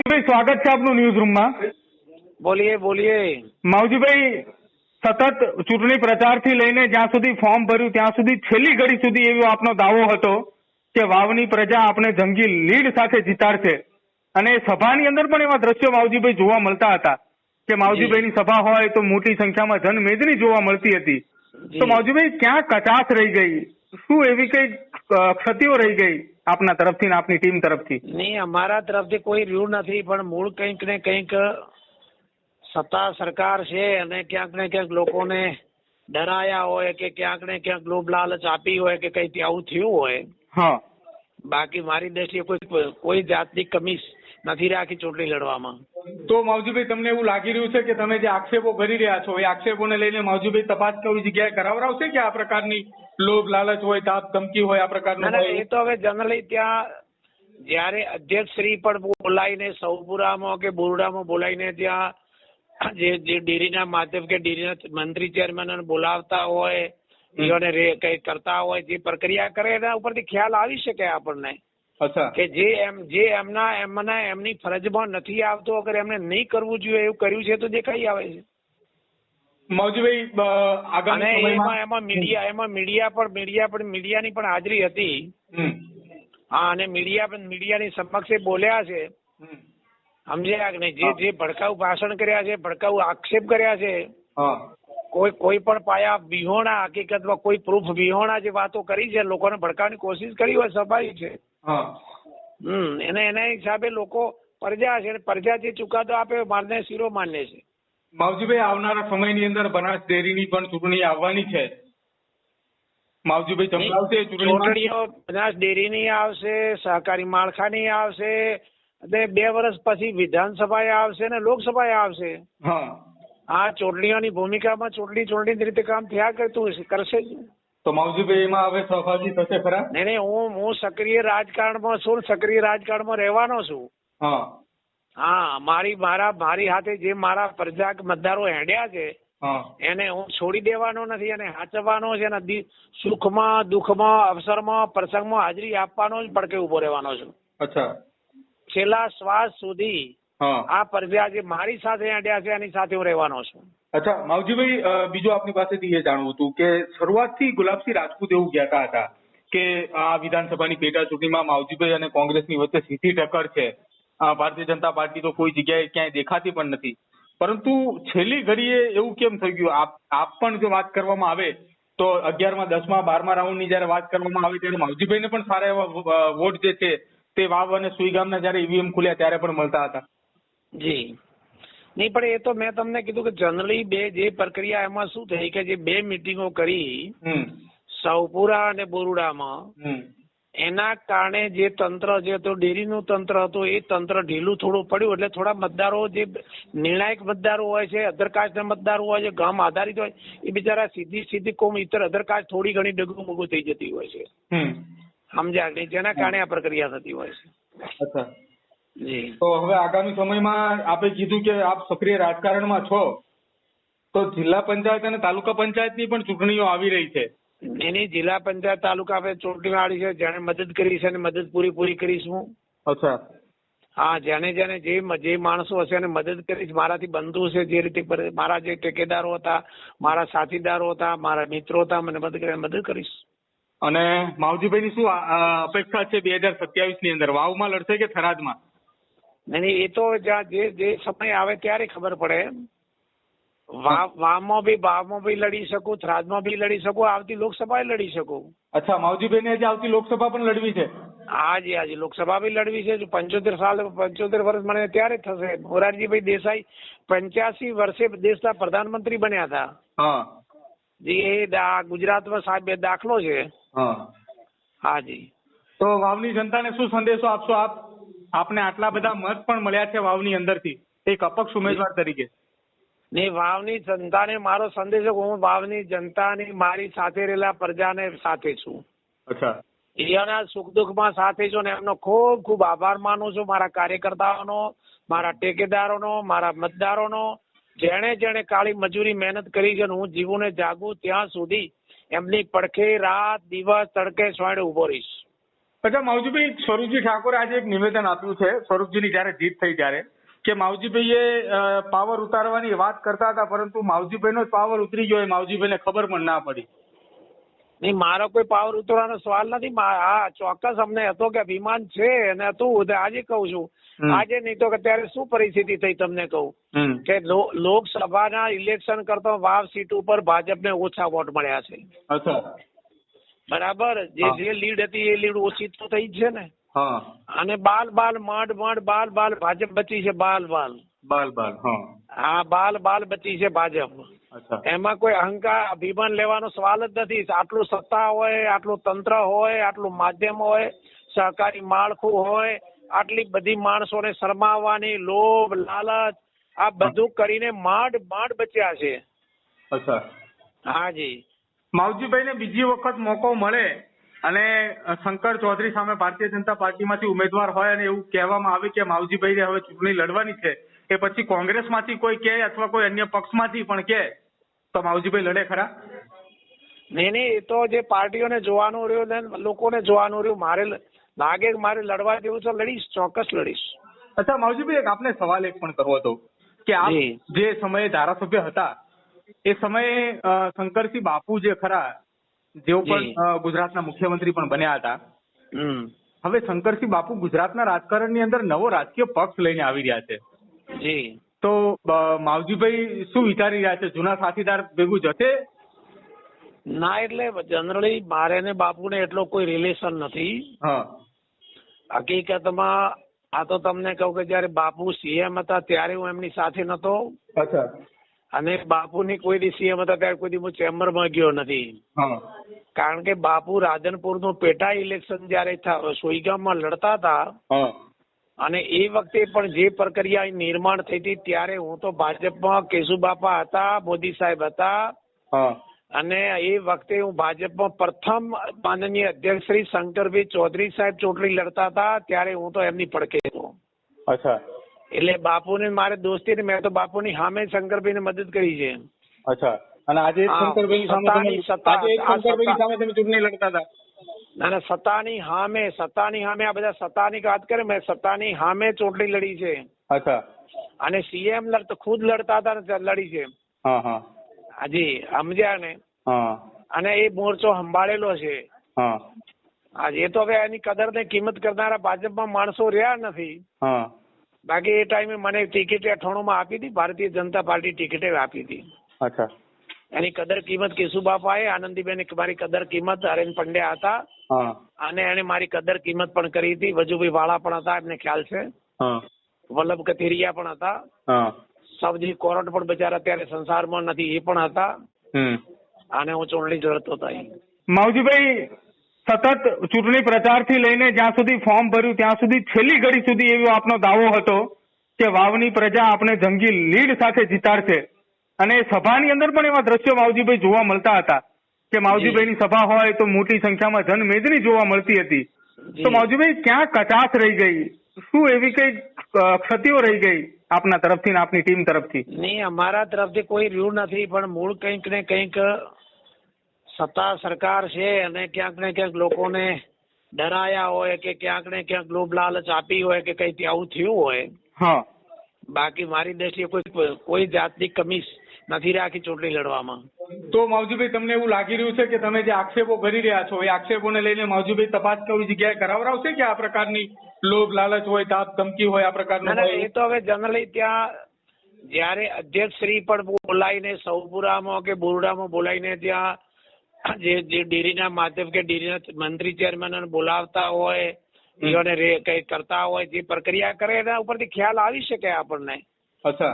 ભાઈ સ્વાગત છે આપનું ન્યૂઝ રૂમમાં. બોલીએ બોલીએ. માવજીભાઈ, સતત ચૂંટણી પ્રચારથી લઈને જ્યાં સુધી ફોર્મ ભર્યું ત્યાં સુધી છેલ્લી ઘડી સુધી એવો આપનો દાવો હતો કે વાવની પ્રજા આપણે જંગી લીડ સાથે જીતાડશે અને સભાની અંદર પણ એવા દ્રશ્યો માવજીભાઈ જોવા મળતા હતા કે માવજીભાઈની સભા હોય તો મોટી સંખ્યામાં જનમેદની જોવા મળતી હતી. તો માવજીભાઈ ક્યાં કચાશ રહી ગઈ? શું એવી કઈ ક્ષતિઓ રહી ગઈ આપના તરફથી ને આપની ટીમ તરફથી? નહીં, અમારા તરફથી કોઈ રહ્યું નથી, પણ મૂળ કંઈક ને કંઈક સત્તા સરકાર છે અને ક્યાંક ને ક્યાંક લોકોને ડરાયા હોય કે ક્યાંક ને ક્યાંક લોભ લાલચ આપી હોય કે કઈ આવું થયું હોય. હા, બાકી મારી દ્રષ્ટિએ કોઈ જાતની કમી નથી રાખી ચૂંટણી લડવામાં. તો માવજીભાઈ, તમને એવું લાગી રહ્યું છે કે તમે જે આક્ષેપો કરી રહ્યા છો એ આક્ષેપોને લઈને માવજીભાઈ તપાસ કોઈ જગ્યાએ કરાવરાવશે કે આ પ્રકારની લોભ લાલચ હોય, તાપ ધમકી હોય, આ પ્રકારનું? એ તો હવે જનરલી ત્યાં જયારે અધ્યક્ષ શ્રી પણ બોલાવીને સૌપુરામાં કે બોરડામાં બોલાવીને ત્યાં જે ડેરીના માધ્યમ કે ડેરીના મંત્રી ચેરમેન બોલાવતા હોય, એઓને કઈ કરતા હોય, જે પ્રક્રિયા કરે એના ઉપરથી ખ્યાલ આવી શકે આપણને કે જે એમની ફરજમાં નથી આવતો, અગર એમને નહીં કરવું જોઈએ એવું કર્યું છે તો દેખાઈ આવે છે. મીડિયાની પણ હાજરી હતી. હા, અને મીડિયાની સમક્ષ બોલ્યા છે, સમજ્યા કે નહીં? જે ભડકાઉ ભાષણ કર્યા છે, ભડકાઉ આક્ષેપ કર્યા છે, કોઈ પણ પાયા વિહોણા, હકીકતમાં કોઈ પ્રૂફ વિહોણા જે વાતો કરી છે, લોકોને ભડકાવવાની કોશિશ કરી હોય, સ્વાભાવિક છે. એના હિસાબે લોકો પ્રજા છે, પ્રજા જે ચુકાદો આપે મારને શિરો માન્ય છે. માવજીભાઈ, આવનારા સમયની અંદર બનાસ ડેરીની પણ ચૂંટણી આવવાની છે. માવજીભાઈ ચંપલાવશે ચૂંટણીઓ? બનાસ ડેરીની આવશે, સહકારી માળખાની આવશે, અને 2 વર્ષ પછી વિધાનસભાએ આવશે ને લોકસભાએ આવશે. આ ચૂંટણીઓની ભૂમિકામાં ચૂંટણી રીતે કામ થયા કરશે જ. તો માવજીભાઈ એમાં હવે સહભાગી થશે ખરા? નહીં, હું સક્રિય રાજકારણમાં છું, સક્રિય રાજકારણમાં રહેવાનો છું. હા, મારી હાથે જે મારા પ્રજા મતદારો હેડ્યા છે એને હું છોડી દેવાનો નથી અને હાચવવાનો છે અને સુખમાં, દુઃખમાં, અવસરમાં, પ્રસંગમાં હાજરી આપવાનો જ પડકે ઉભો રહેવાનો છું. છેલ્લા શ્વાસ સુધી આ પ્રજા જે મારી સાથે હેડ્યા છે એની સાથે હું રહેવાનો છું. અચ્છા માવજીભાઈ, બીજું આપની પાસેથી એ જાણવું હતું કે શરૂઆતથી ગુલાબસિંહ રાજપૂત એવું કહેતા હતા કે આ વિધાનસભાની પેટા ચૂંટણીમાં માવજીભાઈ અને કોંગ્રેસની વચ્ચે સીધી ટક્કર છે. ભારતીય જનતા પાર્ટી તો કોઈ જગ્યાએ ક્યાંય દેખાતી પણ નથી. પરંતુ છેલ્લી ઘડીએ એવું કેમ થઈ ગયું? આપ પણ જો વાત કરવામાં આવે તો 11મા, 10મા, 12મા રાઉન્ડની જયારે વાત કરવામાં આવે ત્યારે માવજીભાઈને પણ સારા એવા વોટ જે છે તે વાવ અને સુઈગામના જયારે ઈવીએમ ખુલ્યા ત્યારે પણ મળતા હતા. જી નહીં, પણ એ તો મેં તમને કીધું કે જનરલી જે પ્રક્રિયા એમાં શું થઈ કે જે 2 મિટિંગો કરી સૌપુરા અને બોરુડામાં, એના કારણે જે તંત્ર જે હતું, ડેરીનું તંત્ર હતું, એ તંત્ર ઢીલું થોડું પડ્યું. એટલે થોડા મતદારો જે નિર્ણાયક મતદારો હોય છે, અધરકાસ્ટના મતદારો હોય છે, ગામ આધારિત હોય, એ બિચારા સીધી કોમ ઇતર અધરકાસ્ટ થોડી ઘણી ડગું થઈ જતી હોય છે, સમજ્યા? જેના કારણે આ પ્રક્રિયા થતી હોય છે. તો હવે આગામી સમયમાં આપે કીધું કે આપ સક્રિય રાજકારણમાં છો, તો જિલ્લા પંચાયત અને તાલુકા પંચાયતની પણ ચૂંટણીઓ આવી રહી છે. એની જિલ્લા પંચાયત તાલુકા આપણે ચૂંટણી આવી છે. જેને મદદ કરી છે એને મદદ પૂરી કરીશું. હા, જેને જે માણસો હશે એને મદદ કરીશ. મારાથી બંધુ છે, જે રીતે મારા જે ટેકેદારો હતા, મારા સાથીદારો હતા, મારા મિત્રો હતા, મને મદદ કરીશ. અને માવજીભાઈની શું અપેક્ષા છે 2027ની અંદર? વાવમાં લડશે કે થરાદમાં? નહીં, એ તો જે સમય આવે ત્યારે ખબર પડે. વાવમાં બી લડી શકું, થરાદમાં બી લડી શકું, આવતી લોકસભા લડી શકું. અચ્છા, માવજીભાઈને આજે આવતી લોકસભા પણ લડવી છે? હાજી, લોકસભા બી લડવી છે. 75 વર્ષ મને ત્યારે થશે. મોરારજીભાઈ દેસાઈ 85 વર્ષે દેશના પ્રધાનમંત્રી બન્યા હતા. એ ગુજરાતમાં સાહેબ દાખલો છે. હાજી. તો વાવની જનતાને શું સંદેશો આપશો આપ? આપને આટલા બધા મત પણ મળ્યા છે વાવની અંદરથી એક અપક્ષ ઉમેદવાર તરીકે. નહીં, વાવની જનતાને મારો સંદેશો, હું વાવની જનતાની મારી સાથે રહેલા પ્રજાને સાથે છું. એના સુખ દુઃખમાં સાથે છું ને એમનો ખૂબ ખૂબ આભાર માનું છું. મારા કાર્યકર્તાઓનો, મારા ટેકેદારોનો, મારા મતદારોનો, જેણે કાળી મજૂરી મહેનત કરી છે. હું જીવું ને જાગું ત્યાં સુધી એમની પડખે રાત દિવસ તડકે સોયડે ઉભો રહીશ. અચ્છા માવજીભાઈ, સ્વરૂપજી ઠાકોરે આજે એક નિવેદન આપ્યું છે, સ્વરૂપજીની જયારે જીત થઈ ત્યારે, કે માવજીભાઈએ પાવર ઉતારવાની વાત કરતા હતા, પરંતુ માવજીભાઈનો જ પાવર ઉતરી ગયો, માવજીભાઈને ખબર પણ ના પડી. નહીં, મારો કોઈ પાવર ઉતરવાનો સવાલ નથી. હા, ચોક્કસ અમને હતો કે અભિમાન છે અને હતું. આજે કહું છું, આજે નહીં તો અત્યારે શું પરિસ્થિતિ થઈ તમને કહું કે લોકસભાના ઇલેક્શન કરતા વાવ સીટ ઉપર ભાજપને ઓછા વોટ મળ્યા છે. અચ્છા, બરાબર. જે લીડ હતી એ લીડ ઓછી તો થઈ જ છે ને. અને બાલ ભાજપ બચી છે. બાલ બચી છે ભાજપ. એમાં કોઈ અહંકાર અભિમાન લેવાનો સવાલ જ નથી. આટલું સત્તા હોય, આટલું તંત્ર હોય, આટલું માધ્યમ હોય, સહકારી માળખું હોય, આટલી બધી માણસોને શરમાવવાની લોભ લાલચ આ બધું કરીને માંડ બચ્યા છે. અચ્છા, હાજી. માવજીભાઈને બીજી વખત મોકો મળે અને શંકર ચૌધરી સામે ભારતીય જનતા પાર્ટીમાંથી ઉમેદવાર હોય અને એવું કહેવામાં આવે કે માવજીભાઈને હવે ચૂંટણી લડવાની છે, એ પછી કોંગ્રેસમાંથી કોઈ કહે અથવા કોઈ અન્ય પક્ષમાંથી પણ કહે તો માવજીભાઈ લડે ખરા? નહીં, એ તો જે પાર્ટીઓને જોવાનું રહ્યું ને લોકોને જોવાનું રહ્યું. મારે લાગે કે મારે લડવા જેવું તો લડીશ, ચોક્કસ લડીશ. અચ્છા માવજીભાઈ, આપને સવાલ એક પણ કરવો હતો કે આપ જે સમયે ધારાસભ્ય હતા એ સમયે શંકરસિંહ બાપુ જે ખરા, જેઓ પણ ગુજરાતના મુખ્યમંત્રી પણ બન્યા હતા, હવે શંકરસિંહ બાપુ ગુજરાતના રાજકારણની અંદર નવો રાજકીય પક્ષ લઈને આવી રહ્યા છે. તો માવજીભાઈ શું વિચારી રહ્યા છે? જૂના સાથીદાર ભેગું જશે? ના, એટલે જનરલી મારે ને બાપુ ને એટલો કોઈ રિલેશન નથી. હકીકતમાં આ તો તમને કહું કે જયારે બાપુ સીએમ હતા ત્યારે હું એમની સાથે નતો. અને બાપુની કોઈ દી સીએમ હતા ત્યારે કોઈ દી હું ચેમ્બરમાં ગયો નથી. કારણ કે બાપુ રાધનપુરનું પેટા ઇલેક્શન જયારે સોઈગામમાં લડતા હતા અને એ વખતે પણ જે પ્રક્રિયા નિર્માણ થઈ હતી ત્યારે હું તો ભાજપમાં કેશુબાપા હતા, મોદી સાહેબ હતા. અને એ વખતે હું ભાજપમાં પ્રથમ માનનીય અધ્યક્ષ શ્રી શંકરભાઈ ચૌધરી સાહેબ ચૂંટણી લડતા હતા ત્યારે હું તો એમની પડખે હતો. અચ્છા, એટલે બાપુને મારે દોસ્તી ને મેં તો બાપુની સામે શંકરભાઈને મદદ કરી છે. અચ્છા, અને આજે શંકરભાઈ સામે તમે ચૂંટણી લડતા હતા? ના, સત્તાની સામે આ બધા સત્તાની વાત કરે, મેં સત્તાની સામે ચૂંટણી લડી છે. અચ્છા, અને સીએમ ખુદ લડતા હતા લડી છે. હાજી, સમજ્યા ને? અને એ મોરચો સંભાળેલો છે. એ તો હવે એની કદર ને કિંમત કરનારા ભાજપમાં માણસો રહ્યા નથી. બાકી એ ટાઈમે મને ટિકિટ 98 આપી હતી, ભારતીય જનતા પાર્ટી ટિકિટે આપી હતી. અચ્છા, એની કદર કિંમત કેશુબાપાએ, આનંદીબેન મારી કદર કિંમત હરેન પંડ્યા હતા અને એને મારી કદર કિંમત પણ કરી હતી. વજુભાઈ વાળા પણ હતા, એમને ખ્યાલ છે. વલ્લભ કથિરિયા પણ હતા. સબજી કોરટ પણ બચારા અત્યારે સંસારમાં નથી, એ પણ હતા. અને હું ચૂંટણી લડતો હતો. માવજીભાઈ, સતત ચૂંટણી પ્રચારથી લઈને જ્યાં સુધી ફોર્મ ભર્યું ત્યાં સુધી છેલ્લી ઘડી સુધી એવો આપનો દાવો હતો કે વાવની પ્રજા આપણે જંગી લીડ સાથે જીતાડશે. અને સભાની અંદર પણ એવા દ્રશ્યો માવજીભાઈ જોવા મળતા હતા કે માવજીભાઈની સભા હોય તો મોટી સંખ્યામાં જનમેદની જોવા મળતી હતી. તો માવજીભાઈ, ક્યાં કચાશ રહી ગઈ? શું એવી કઈ ક્ષતિઓ રહી ગઈ આપના તરફથી ને આપની ટીમ તરફથી? નહીં, અમારા તરફથી કોઈ રહ્યું નથી, પણ મૂળ કંઈક ને કંઈક સત્તા સરકાર છે અને ક્યાંક ને ક્યાંક લોકોને ડરાયા હોય કે ક્યાંક ને ક્યાંક લોભ લાલચ આપી હોય કે કઈ આવું થયું હોય. બાકી મારી દ્રષ્ટિએ કોઈ જાતની કમી નથી રાખી ચૂંટણી લડવામાં. તો માવજીભાઈ, તમને એવું લાગી રહ્યું છે કે તમે જે આક્ષેપો કરી રહ્યા છો એ આક્ષેપોને લઈને માવજીભાઈ તપાસ કોઈ જગ્યાએ કરાવરાવશે કે આ પ્રકારની લોભ લાલચ હોય, તાપ ધમકી હોય, આ પ્રકારનું? એ તો હવે જનરલી ત્યાં જયારે અધ્યક્ષ શ્રી પણ બોલાવીને સૌપુરામાં કે બોરડામાં બોલાવીને ત્યાં જે ડેરીના માધ્યમ કે ડેરીના મંત્રી ચેરમેન બોલાવતા હોય, એને કઈ કરતા હોય, જે પ્રક્રિયા કરે એના ઉપરથી ખ્યાલ આવી શકે આપણને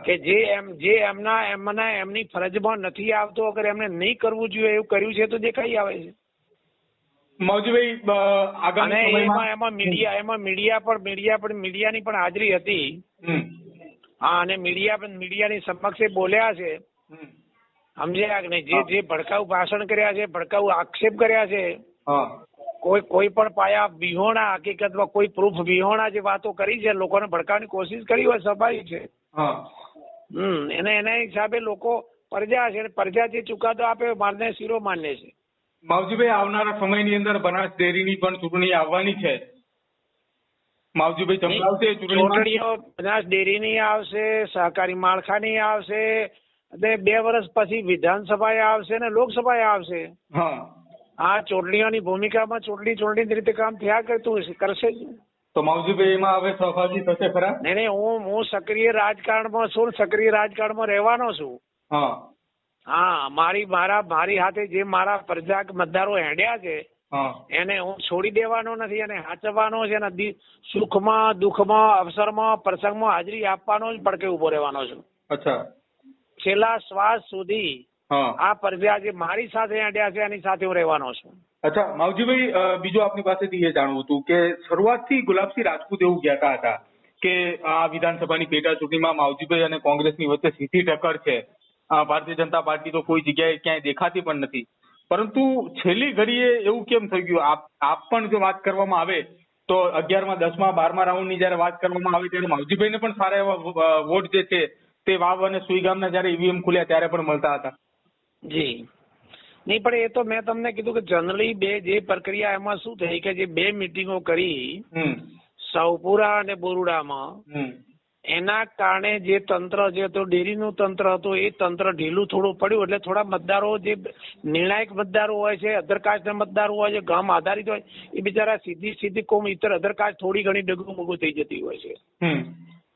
કે જે એમની ફરજમાં નથી આવતો, અગર એમને નહીં કરવું જોઈએ એવું કર્યું છે તો દેખાઈ આવે છે. માવજીભાઈ, એમાં મીડિયાની પણ હાજરી હતી. અને મીડિયાની સમક્ષ બોલ્યા છે. સમજ્યા કે નહીં? જે ભડકાઉ ભાષણ કર્યા છે, ભડકાઉ આક્ષેપ કર્યા છે, કોઈ પણ પાયા વિહોણા, હકીકતમાં કોઈ પ્રૂફ વિહોણા જે વાતો કરી છે, લોકોને ભડકાવવાની કોશિશ કરી હોય, સ્વાભાવિક છે. એના હિસાબે લોકો પ્રજા છે, પ્રજા જે ચુકાદો આપે મારને શિરો માન્ય છે. માવજીભાઈ, આવનારા સમયની અંદર બનાસ ડેરીની પણ ચૂંટણી આવવાની છે. માવજીભાઈ ચમકાવશે ચૂંટણીઓ બનાસ ડેરીની આવશે, સહકારી માળખાની આવશે, અને 2 વર્ષ પછી વિધાનસભાએ આવશે ને લોકસભાએ આવશે. આ ચૂંટણીઓની ભૂમિકામાં ચૂંટણી રીતે કામ થયા કરશે જ. તો માવજીભાઈ એમાં હવે સહભાગી થશે ખરા? નહીં, હું સક્રિય રાજકારણમાં છું, સક્રિય રાજકારણમાં રહેવાનો છું. હા, મારી હાથે જે મારા પ્રજા મતદારો હેડ્યા છે એને હું છોડી દેવાનો નથી, અને હાચવવાનો છે, અને સુખમાં દુઃખમાં અવસરમાં પ્રસંગમાં હાજરી આપવાનો જ પડકે ઉભો રહેવાનો છું. અચ્છા. છેલ્લા શ્વાસ સુધી આ પ્રજા જે મારી સાથે હેડ્યા છે એની સાથે હું રહેવાનો છું. અચ્છા માવજીભાઈ, બીજું આપની પાસેથી એ જાણવું હતું કે શરૂઆતથી ગુલાબસિંહ રાજપૂત એવું કહેતા હતા કે આ વિધાનસભાની પેટા ચૂંટણીમાં માવજીભાઈ અને કોંગ્રેસની વચ્ચે સીધી ટક્કર છે. ભારતીય જનતા પાર્ટી તો કોઈ જગ્યાએ ક્યાંય દેખાતી પણ નથી. પરંતુ છેલ્લી ઘડીએ એવું કેમ થઈ ગયું? આપ પણ જો વાત કરવામાં આવે તો 11મા 10મા 12મા રાઉન્ડની જયારે વાત કરવામાં આવે ત્યારે માવજીભાઈને પણ સારા એવા વોટ જે છે તે વાવ અને સુઈગામના જયારે ઈવીએમ ખુલ્યા ત્યારે પણ મળતા હતા. જી નહીં, પણ એ તો મેં તમને કીધું કે જનરલી જે પ્રક્રિયા એમાં શું થઈ કે જે 2 મિટિંગો કરી સૌપુરા અને બોરુડામાં, એના કારણે જે તંત્ર જે તો ડેરીનું તંત્ર હતું એ તંત્ર ઢીલું થોડું પડ્યું, એટલે થોડા મતદારો જે નિર્ણાયક મતદારો હોય છે, અધરકાસ્ટના મતદારો હોય છે, ગામ આધારિત હોય, એ બિચારા સીધી કોમ ઇતર અધરકાસ્ટ થોડી ઘણી ડગું મગું થઈ જતી હોય છે.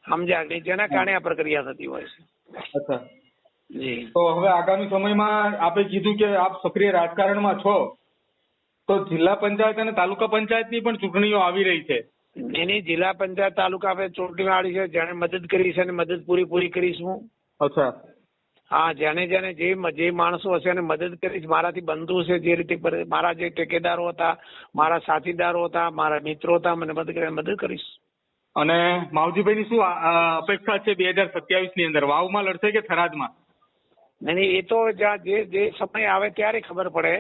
સમજ્યા? જેના કારણે આ પ્રક્રિયા થતી હોય છે. અચ્છા જી. તો હવે આગામી સમયમાં આપે કીધું કે આપ સક્રિય રાજકારણમાં છો, તો જિલ્લા પંચાયત અને તાલુકા પંચાયતની પણ ચૂંટણીઓ આવી રહી છે. એની જિલ્લા પંચાયત તાલુકા ચૂંટણી આવી છે. જેને મદદ કરી છે એને મદદ પૂરી કરીશું. અચ્છા. હા, જેને જે માણસો હશે એને મદદ કરીશ. મારાથી બંધુ છે, જે રીતે મારા જે ટેકેદારો હતા, મારા સાથીદારો હતા, મારા મિત્રો હતા, મને મદદ કરીશ. અને માવજીભાઈની શું અપેક્ષા છે 2027ની અંદર? વાવમાં લડશે કે થરાદમાં? નહીં, એ તો જે સમય આવે ત્યારે ખબર પડે.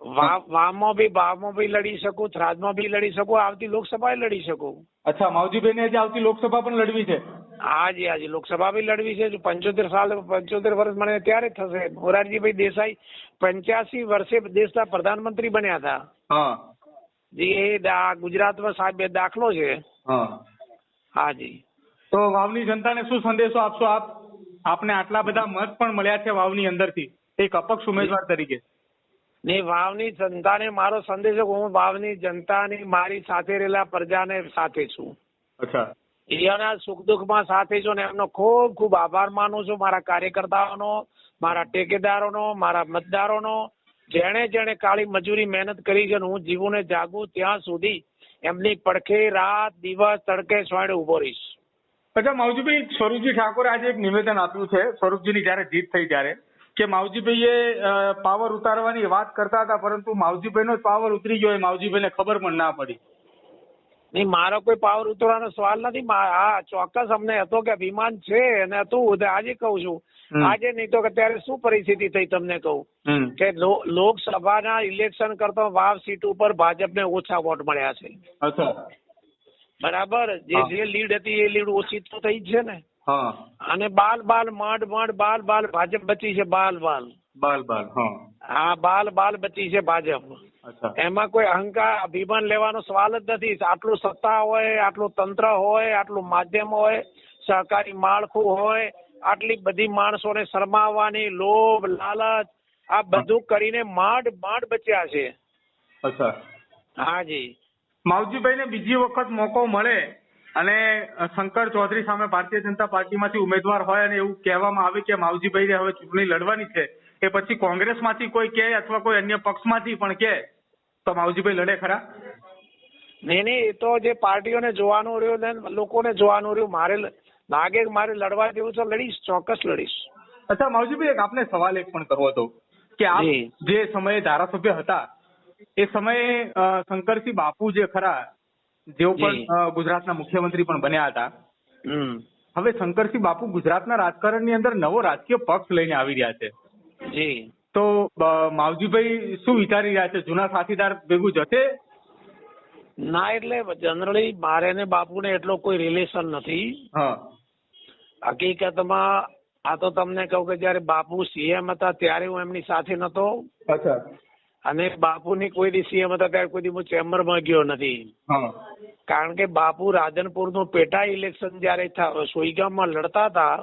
વાવમાં બી લડી શકું, થરાદમાં બી લડી શકું, આવતી લોકસભાએ લડી શકું. અચ્છા, માવજીભાઈને આજે આવતી લોકસભા પણ લડવી છે? હાજી, લોકસભા બી લડવી છે. 75 વર્ષ મને ત્યારે થશે. મોરારજીભાઈ દેસાઈ 85 વર્ષે દેશના પ્રધાનમંત્રી બન્યા હતા. એ ગુજરાતમાં સાહેબ દાખલો છે. હાજી. તો વાવની જનતાને શું સંદેશો આપશો આપ? આપને આટલા બધા મત પણ મળ્યા છે વાવની અંદરથી એક અપક્ષ ઉમેદવાર તરીકે. નહીં, વાવની જનતાને મારો સંદેશો, હું વાવની જનતાની મારી સાથે રહેલા પ્રજાને સાથે છું. અચ્છા. એના સુખ દુઃખમાં સાથે છું, ને એમનો ખૂબ ખૂબ આભાર માનું છું. મારા કાર્યકર્તાઓનો, મારા ટેકેદારોનો, મારા મતદારોનો, જેણે કાળી મજૂરી મહેનત કરી છે, હું જીવું ને જાગું ત્યાં સુધી એમની પડખે રાત દિવસ તડકે સોયડે ઉભો રહીશ. અચ્છા માવજીભાઈ, સ્વરૂપજી ઠાકોરે આજે એક નિવેદન આપ્યું છે, સ્વરૂપજીની જયારે જીત થઈ ત્યારે, કે માવજીભાઈએ પાવર ઉતારવાની વાત કરતા હતા, પરંતુ માવજીભાઈનો જ પાવર ઉતરી ગયો, માવજીભાઈને ખબર પણ ના પડી. નહીં, મારો કોઈ પાવર ઉતરવાનો સવાલ નથી. હા, ચોક્કસ અમને હતો કે અભિમાન છે અને હતું. આજે કહું છું, આજે નહીં તો અત્યારે શું પરિસ્થિતિ થઈ તમને કહું કે લોકસભાના ઇલેક્શન કરતા વાવ સીટ ઉપર ભાજપને ઓછા વોટ મળ્યા છે. બરાબર. જે લીડ હતી એ લીડ ઓછી તો થઈ જ છે ને. અને બાલ ભાજપ બચી છે. બાલ બચી છે ભાજપ. એમાં કોઈ અહંકાર અભિમાન લેવાનો સવાલ જ નથી. આટલું સત્તા હોય, આટલું તંત્ર હોય, આટલું માધ્યમ હોય, સહકારી માળખું હોય, આટલી બધી માણસોને શરમાવવાની લોભ લાલચ આ બધું કરીને માંડ બચ્યા છે. અચ્છા. હાજી. માવજીભાઈને બીજી વખત મોકો મળે અને શંકર ચૌધરી સામે ભારતીય જનતા પાર્ટીમાંથી ઉમેદવાર હોય અને એવું કહેવામાં આવે કે માવજીભાઈને હવે ચૂંટણી લડવાની છે, એ પછી કોંગ્રેસમાંથી કોઈ કે અથવા કોઈ અન્ય પક્ષમાંથી પણ કે, તો માવજીભાઈ લડે ખરા? નહીં, એ તો જે પાર્ટીઓને જોવાનું રહ્યું ને લોકોને જોવાનું રહ્યું. મારે લાગે કે મારે લડવા જેવું તો લડીશ, ચોક્કસ લડીશ. અચ્છા માવજીભાઈ, એક આપને સવાલ એક પણ કરવો હતો કે આપ જે સમયે ધારાસભ્ય હતા એ સમયે શંકરસિંહ બાપુ જે ખરા, જેઓ પણ ગુજરાતના મુખ્યમંત્રી પણ બન્યા હતા, હવે શંકરસિંહ બાપુ ગુજરાતના રાજકારણની અંદર નવો રાજકીય પક્ષ લઈને આવી રહ્યા છે. તો માવજીભાઈ શું વિચારી રહ્યા છે? જૂના સાથીદાર ભેગું જશે? ના, એટલે જનરલી મારે ને બાપુને એટલો કોઈ રિલેશન નથી. હકીકતમાં આ તો તમને કહું કે જયારે બાપુ સીએમ હતા ત્યારે હું એમની સાથે નતો. અચ્છા. અને બાપુની કોઈ દી સીએમ હતા ત્યારે કોઈ દી હું ચેમ્બરમાં ગયો નથી. કારણ કે બાપુ રાધનપુરનું પેટા ઇલેક્શન જયારે સોઈગામમાં લડતા હતા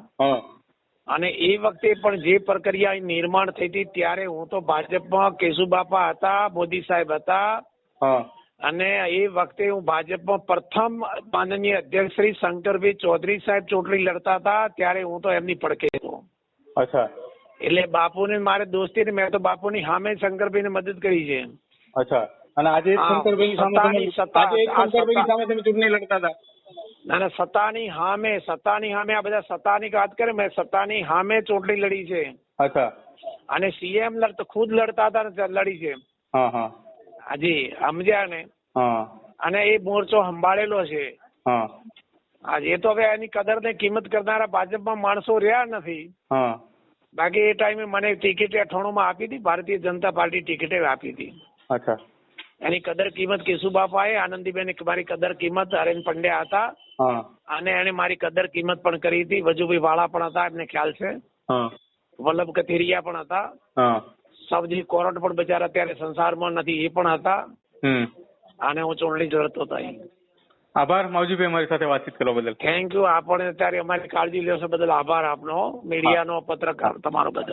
અને એ વખતે પણ જે પ્રક્રિયા નિર્માણ થઈ હતી ત્યારે હું તો ભાજપમાં કેશુબાપા હતા, મોદી સાહેબ હતા અને એ વખતે હું ભાજપમાં પ્રથમ માનનીય અધ્યક્ષ શ્રી શંકરભાઈ ચૌધરી સાહેબ ચૂંટણી લડતા હતા ત્યારે હું તો એમની પડખે હતો. અચ્છા. એટલે બાપુને મારે દોસ્તી મેં તો બાપુની સામે શંકરભાઈને મદદ કરી છે. અચ્છા. અને આજે શંકરભાઈ સામે તમે ચૂંટણી લડતા હતા? ના, સત્તાની સામે આ બધા સત્તાની વાત કરે, મેં સત્તાની સામે ચૂંટણી લડી છે. અચ્છા. અને સીએમ ખુદ લડતા હતા ને લડી છે. હાજી, સમજ્યા ને? અને એ મોરચો સંભાળેલો છે. એ તો હવે એની કદર ને કિંમત કરનારા ભાજપમાં માણસો રહ્યા નથી. બાકી એ ટાઈમે મને ટિકિટ 98 માં આપી હતી, ભારતીય જનતા પાર્ટી ટિકિટે આપી હતી. અચ્છા. એની કદર કિંમત કેશુબાપાએ, આનંદીબેન મારી કદર કિંમત, હરેન પંડ્યા હતા અને એને મારી કદર કિંમત પણ કરી હતી. વજુભાઈ વાળા પણ હતા, એમને ખ્યાલ છે. વલ્લભ કથિરિયા પણ હતા. સબજી કોરટ પણ બચારા અત્યારે સંસારમાં નથી, એ પણ હતા. અને હું ચૂંટણી લડતો હતો. આભાર માવજીભાઈ, અમારી સાથે વાતચીત કરવા બદલ. Thank you. આપણે અત્યારે અમારી કાળજી લેશો બદલ આભાર આપનો, મીડિયાનો, પત્રકાર તમારો બદલ.